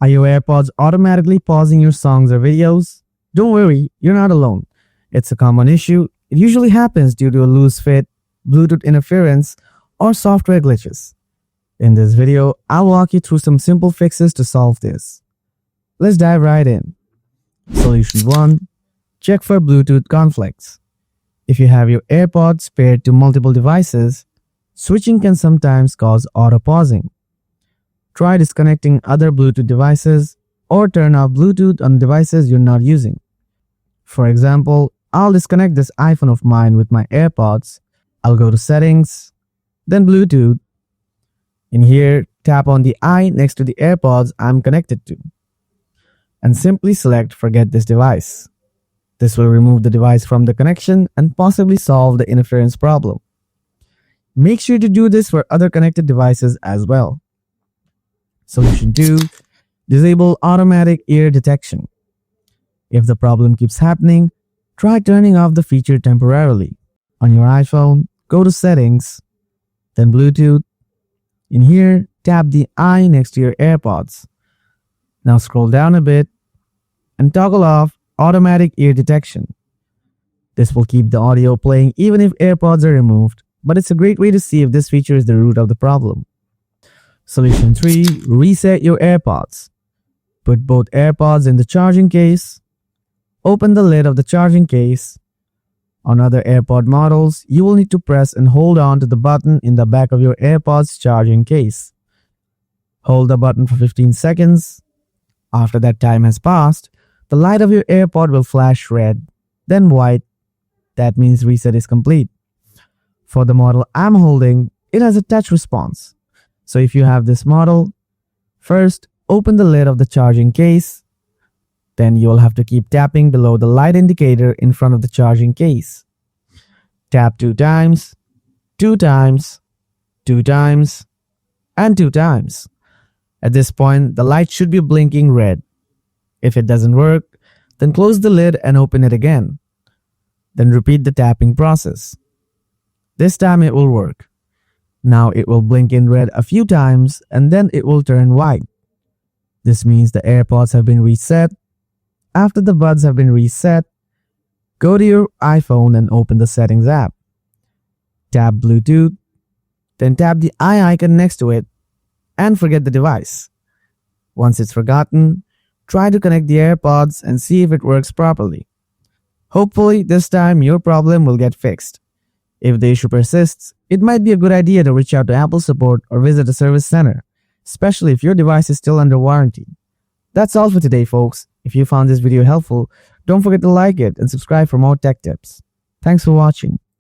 Are your AirPods automatically pausing your songs or videos? Don't worry, you're not alone. It's a common issue. It usually happens due to a loose fit, Bluetooth interference, or software glitches. In this video, I'll walk you through some simple fixes to solve this. Let's dive right in. Solution 1. Check for Bluetooth conflicts. If you have your AirPods paired to multiple devices, switching can sometimes cause auto-pausing. Try disconnecting other Bluetooth devices or turn off Bluetooth on devices you're not using. For example, I'll disconnect this iPhone of mine with my AirPods. I'll go to Settings, then Bluetooth. In here, tap on the eye next to the AirPods I'm connected to, and simply select Forget this device. This will remove the device from the connection and possibly solve the interference problem. Make sure to do this for other connected devices as well. Solution 2. Disable automatic ear detection. If the problem keeps happening, try turning off the feature temporarily. On your iPhone, go to Settings, then Bluetooth. In here, tap the eye next to your AirPods. Now scroll down a bit and toggle off automatic ear detection. This will keep the audio playing even if AirPods are removed, but it's a great way to see if this feature is the root of the problem. Solution 3. Reset your AirPods. Put both AirPods in the charging case. Open the lid of the charging case. On other AirPod models, you will need to press and hold on to the button in the back of your AirPods charging case. Hold the button for 15 seconds. After that time has passed, the light of your AirPod will flash red, then white. That means reset is complete. For the model I'm holding, it has a touch response. So if you have this model, first open the lid of the charging case. Then you will have to keep tapping below the light indicator in front of the charging case. Tap 2 times, 2 times, 2 times, and 2 times. At this point, the light should be blinking red. If it doesn't work, then close the lid and open it again. Then repeat the tapping process. This time it will work. Now it will blink in red a few times and then it will turn white. This means the AirPods have been reset. After the buds have been reset, go to your iPhone and open the Settings app. Tap Bluetooth, then tap the eye icon next to it and forget the device. Once it's forgotten, try to connect the AirPods and see if it works properly. Hopefully, this time your problem will get fixed. If the issue persists, it might be a good idea to reach out to Apple support or visit a service center, especially if your device is still under warranty. That's all for today, folks. If you found this video helpful, don't forget to like it and subscribe for more tech tips. Thanks for watching.